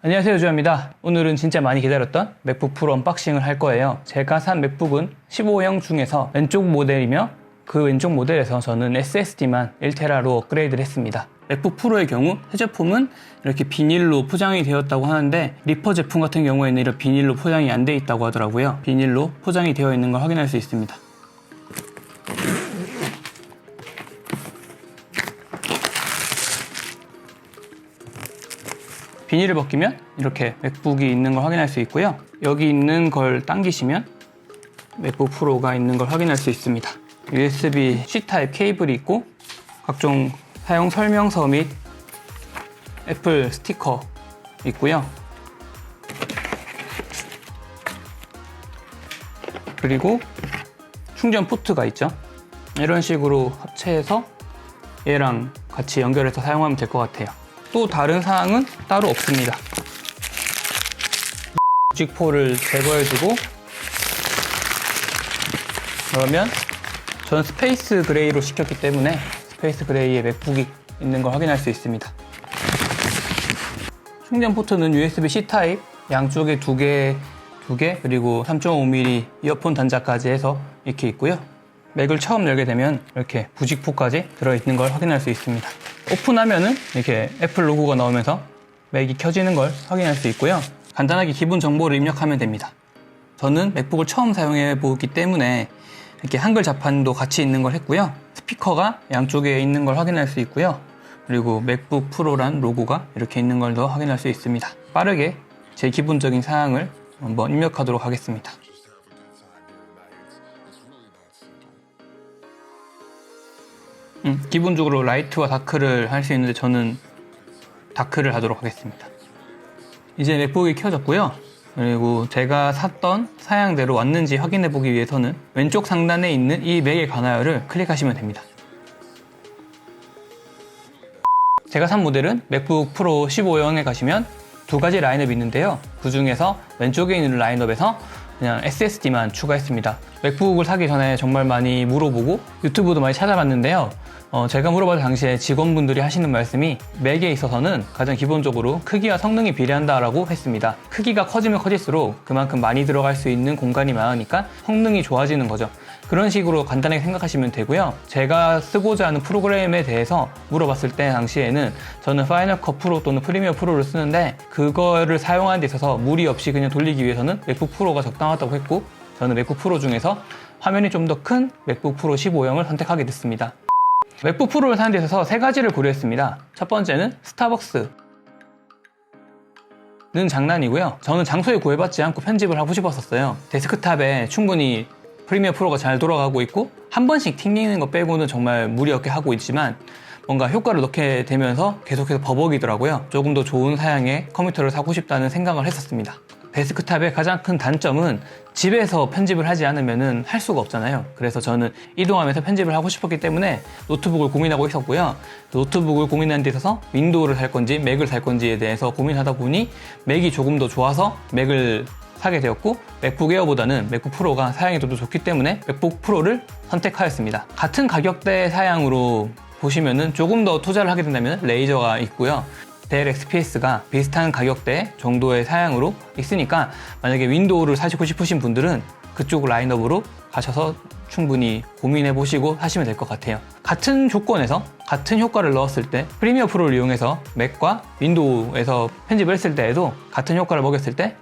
안녕하세요, 주아입니다. 오늘은 진짜 많이 기다렸던 맥북 프로 언박싱을 할 거예요. 제가 산 맥북은 15형 중에서 왼쪽 모델이며 그 왼쪽 모델에서 저는 SSD만 1TB로 업그레이드를 했습니다. 맥북 프로의 경우 휴대폰은 이렇게 비닐로 포장이 되었다고 하는데 리퍼 제품 같은 경우에는 이런 비닐로 포장이 안 돼 있다고 하더라고요. 비닐로 포장이 되어 있는 걸 확인할 수 있습니다. 비닐을 벗기면 이렇게 맥북이 있는 걸 확인할 수 있고요. 여기 있는 걸 당기시면 맥북 프로가 있는 걸 확인할 수 있습니다. USB C타입 케이블이 있고 각종 사용 설명서 및 애플 스티커 있고요. 그리고 충전 포트가 있죠. 이런 식으로 합체해서 얘랑 같이 연결해서 사용하면 될 것 같아요. 또 다른 사항은 따로 없습니다. 부직포를 제거해주고 그러면 전 스페이스 그레이로 시켰기 때문에 스페이스 그레이에 맥북이 있는 걸 확인할 수 있습니다. 충전 포트는 USB-C 타입 양쪽에 두 개 그리고 3.5mm 이어폰 단자까지 해서 이렇게 있고요. 맥을 처음 열게 되면 이렇게 부직포까지 들어있는 걸 확인할 수 있습니다. 오픈하면은 이렇게 애플 로고가 나오면서 맥이 켜지는 걸 확인할 수 있고요. 간단하게 기본 정보를 입력하면 됩니다. 저는 맥북을 처음 사용해 보기 때문에 이렇게 한글 자판도 같이 있는 걸 했고요. 스피커가 양쪽에 있는 걸 확인할 수 있고요. 그리고 맥북 프로란 로고가 이렇게 있는 걸 더 확인할 수 있습니다. 빠르게 제 기본적인 사항을 한번 입력하도록 하겠습니다. 기본적으로 라이트와 다크를 할 수 있는데 저는 다크를 하도록 하겠습니다. 이제 맥북이 켜졌고요. 그리고 제가 샀던 사양대로 왔는지 확인해 보기 위해서는 왼쪽 상단에 있는 이 맥의 관하여를 클릭하시면 됩니다. 제가 산 모델은 맥북 프로 15형에 가시면 두 가지 라인업이 있는데요. 그 중에서 왼쪽에 있는 라인업에서 그냥 SSD만 추가했습니다. 맥북을 사기 전에 정말 많이 물어보고 유튜브도 많이 찾아봤는데요. 제가 물어봤을 당시에 직원분들이 하시는 말씀이 맥에 있어서는 가장 기본적으로 크기와 성능이 비례한다라고 했습니다. 크기가 커지면 커질수록 그만큼 많이 들어갈 수 있는 공간이 많으니까 성능이 좋아지는 거죠. 그런 식으로 간단하게 생각하시면 되고요. 제가 쓰고자 하는 프로그램에 대해서 물어봤을 때 당시에는 저는 파이널 컷 프로 또는 프리미어 프로를 쓰는데 그거를 사용하는 데 있어서 무리 없이 그냥 돌리기 위해서는 맥북 프로가 적당하다고 했고 저는 맥북 프로 중에서 화면이 좀 더 큰 맥북 프로 15형을 선택하게 됐습니다. 맥북 프로를 사는 데 있어서 세 가지를 고려했습니다. 첫 번째는 스타벅스는 장난이고요. 저는 장소에 구애받지 않고 편집을 하고 싶었어요. 데스크탑에 충분히 프리미어 프로가 잘 돌아가고 있고 한 번씩 튕기는 거 빼고는 정말 무리 없게 하고 있지만 뭔가 효과를 넣게 되면서 계속해서 버벅이더라고요. 조금 더 좋은 사양의 컴퓨터를 사고 싶다는 생각을 했었습니다. 데스크탑의 가장 큰 단점은 집에서 편집을 하지 않으면 할 수가 없잖아요. 그래서 저는 이동하면서 편집을 하고 싶었기 때문에 노트북을 고민하고 있었고요. 노트북을 고민하는 데 있어서 윈도우를 살 건지 맥을 살 건지에 대해서 고민하다 보니 맥이 조금 더 좋아서 맥을 사게 되었고 맥북 에어보다는 맥북 프로가 사양이 더 좋기 때문에 맥북 프로를 선택하였습니다. 같은 가격대 사양으로 보시면은 조금 더 투자를 하게 된다면 레이저가 있고요. 델 XPS가 비슷한 가격대 정도의 사양으로 있으니까 만약에 윈도우를 사시고 싶으신 분들은 그쪽 라인업으로 가셔서 충분히 고민해 보시고 하시면 될 것 같아요. 같은 조건에서 같은 효과를 넣었을 때 프리미어 프로를 이용해서 맥과 윈도우에서 편집을 했을 때에도 같은 효과를 먹였을 때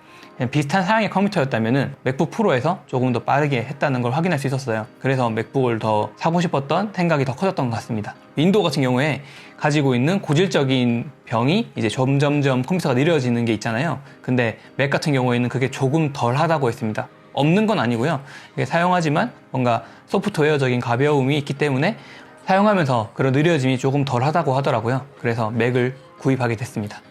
비슷한 사양의 컴퓨터였다면 맥북 프로에서 조금 더 빠르게 했다는 걸 확인할 수 있었어요. 그래서 맥북을 더 사고 싶었던 생각이 더 커졌던 것 같습니다. 윈도우 같은 경우에 가지고 있는 고질적인 병이 이제 점점점 컴퓨터가 느려지는 게 있잖아요. 근데 맥 같은 경우에는 그게 조금 덜 하다고 했습니다. 없는 건 아니고요. 이게 사용하지만 뭔가 소프트웨어적인 가벼움이 있기 때문에 사용하면서 그런 느려짐이 조금 덜 하다고 하더라고요. 그래서 맥을 구입하게 됐습니다.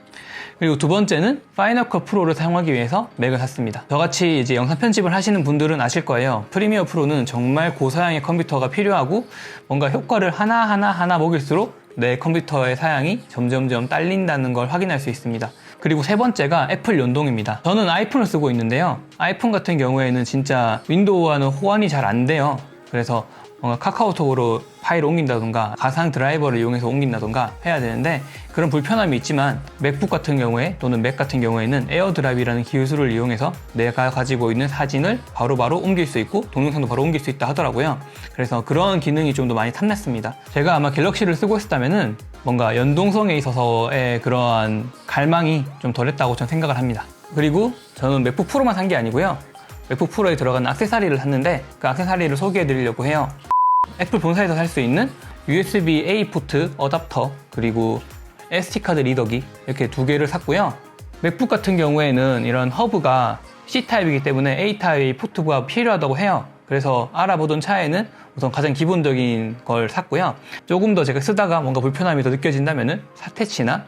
그리고 두 번째는 파이널 컷 프로를 사용하기 위해서 맥을 샀습니다. 저같이 이제 영상 편집을 하시는 분들은 아실 거예요. 프리미어 프로는 정말 고사양의 컴퓨터가 필요하고 뭔가 효과를 하나 먹일수록 내 컴퓨터의 사양이 점점점 딸린다는 걸 확인할 수 있습니다. 그리고 세 번째가 애플 연동입니다. 저는 아이폰을 쓰고 있는데요. 아이폰 같은 경우에는 진짜 윈도우와는 호환이 잘 안 돼요. 그래서 뭔가 카카오톡으로 파일을 옮긴다던가 가상 드라이버를 이용해서 옮긴다던가 해야 되는데 그런 불편함이 있지만 맥북 같은 경우에 또는 맥 같은 경우에는 에어드랍이라는 기술을 이용해서 내가 가지고 있는 사진을 바로바로 옮길 수 있고 동영상도 바로 옮길 수 있다 하더라고요. 그래서 그런 기능이 좀 더 많이 탐났습니다. 제가 아마 갤럭시를 쓰고 있었다면은 뭔가 연동성에 있어서의 그러한 갈망이 좀 덜했다고 저는 생각을 합니다. 그리고 저는 맥북 프로만 산 게 아니고요. 맥북 프로에 들어가는 액세서리를 샀는데 그 액세서리를 소개해 드리려고 해요. 애플 본사에서 살 수 있는 USB-A 포트 어댑터 그리고 SD카드 리더기 이렇게 두 개를 샀고요. 맥북 같은 경우에는 이런 허브가 C타입이기 때문에 A타입 포트가 필요하다고 해요. 그래서 알아보던 차에는 우선 가장 기본적인 걸 샀고요. 조금 더 제가 쓰다가 뭔가 불편함이 더 느껴진다면은 사테치나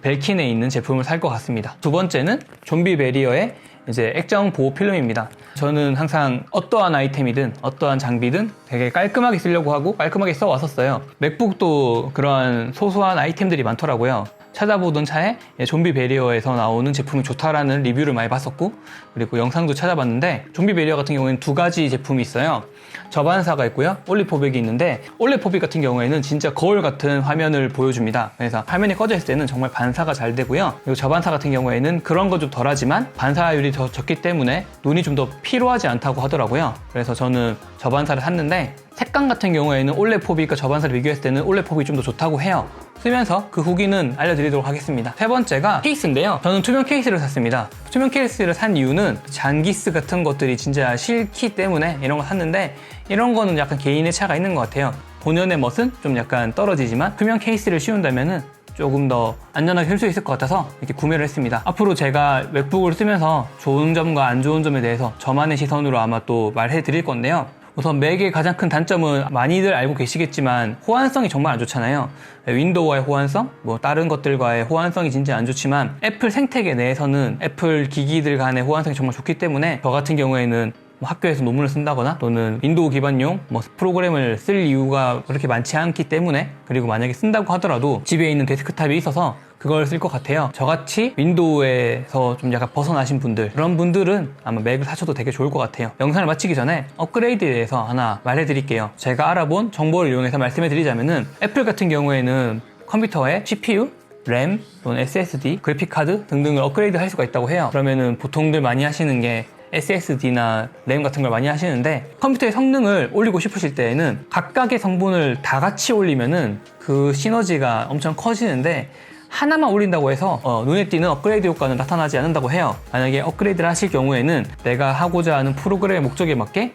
벨킨에 있는 제품을 살 것 같습니다. 두 번째는 좀비 베리어의 이제 액정 보호 필름입니다. 저는 항상 어떠한 아이템이든 어떠한 장비든 되게 깔끔하게 쓰려고 하고 깔끔하게 써왔었어요. 맥북도 그러한 소소한 아이템들이 많더라고요. 찾아보던 차에 좀비 베리어에서 나오는 제품이 좋다라는 리뷰를 많이 봤었고 그리고 영상도 찾아봤는데 좀비 베리어 같은 경우에는 두 가지 제품이 있어요. 저반사가 있고요. 올리포백이 있는데 올리포백 같은 경우에는 진짜 거울 같은 화면을 보여줍니다. 그래서 화면이 꺼져 있을 때는 정말 반사가 잘 되고요. 그리고 저반사 같은 경우에는 그런 건 좀 덜하지만 반사율이 더 적기 때문에 눈이 좀 더 피로하지 않다고 하더라고요. 그래서 저는 저반사를 샀는데 색감 같은 경우에는 올레포비과 저반사를 비교했을 때는 올레포비 좀 더 좋다고 해요. 쓰면서 그 후기는 알려드리도록 하겠습니다. 세 번째가 케이스인데요. 저는 투명 케이스를 샀습니다. 투명 케이스를 산 이유는 잔기스 같은 것들이 진짜 싫기 때문에 이런 거 샀는데 이런 거는 약간 개인의 차가 있는 것 같아요. 본연의 멋은 좀 약간 떨어지지만 투명 케이스를 씌운다면은 조금 더 안전하게 쓸 수 있을 것 같아서 이렇게 구매를 했습니다. 앞으로 제가 맥북을 쓰면서 좋은 점과 안 좋은 점에 대해서 저만의 시선으로 아마 또 말해 드릴 건데요. 우선 맥의 가장 큰 단점은 많이들 알고 계시겠지만 호환성이 정말 안 좋잖아요. 윈도우와의 호환성, 뭐 다른 것들과의 호환성이 진짜 안 좋지만 애플 생태계 내에서는 애플 기기들 간의 호환성이 정말 좋기 때문에 저 같은 경우에는 학교에서 논문을 쓴다거나 또는 윈도우 기반용 프로그램을 쓸 이유가 그렇게 많지 않기 때문에 그리고 만약에 쓴다고 하더라도 집에 있는 데스크탑이 있어서 그걸 쓸 것 같아요. 저같이 윈도우에서 좀 약간 벗어나신 분들 그런 분들은 아마 맥을 사셔도 되게 좋을 것 같아요. 영상을 마치기 전에 업그레이드에 대해서 하나 말해드릴게요. 제가 알아본 정보를 이용해서 말씀해드리자면은 애플 같은 경우에는 컴퓨터에 CPU, 램 또는 SSD, 그래픽카드 등등을 업그레이드 할 수가 있다고 해요. 그러면은 보통들 많이 하시는 게 SSD나 램 같은 걸 많이 하시는데 컴퓨터의 성능을 올리고 싶으실 때에는 각각의 성분을 다 같이 올리면은 그 시너지가 엄청 커지는데 하나만 올린다고 해서 눈에 띄는 업그레이드 효과는 나타나지 않는다고 해요. 만약에 업그레이드를 하실 경우에는 내가 하고자 하는 프로그램의 목적에 맞게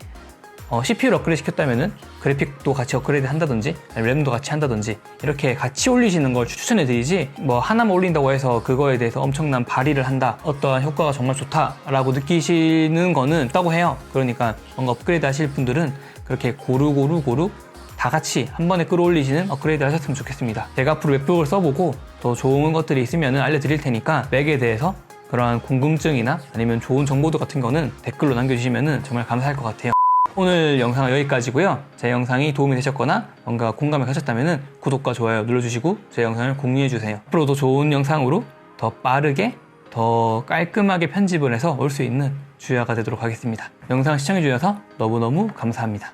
CPU를 업그레이드 시켰다면은 그래픽도 같이 업그레이드 한다든지 램도 같이 한다든지 이렇게 같이 올리시는 걸 추천해 드리지 뭐 하나만 올린다고 해서 그거에 대해서 엄청난 발휘를 한다 어떠한 효과가 정말 좋다라고 느끼시는 거는 없다고 해요. 그러니까 뭔가 업그레이드 하실 분들은 그렇게 고루 다 같이 한 번에 끌어올리시는 업그레이드를 하셨으면 좋겠습니다. 제가 앞으로 맥북을 써보고 더 좋은 것들이 있으면 알려드릴 테니까 맥에 대해서 그러한 궁금증이나 아니면 좋은 정보도 같은 거는 댓글로 남겨주시면 정말 감사할 것 같아요. 오늘 영상은 여기까지고요. 제 영상이 도움이 되셨거나 뭔가 공감을 가셨다면 구독과 좋아요 눌러주시고 제 영상을 공유해주세요. 앞으로 더 좋은 영상으로 더 빠르게 더 깔끔하게 편집을 해서 올 수 있는 주야가 되도록 하겠습니다. 영상 시청해주셔서 너무너무 감사합니다.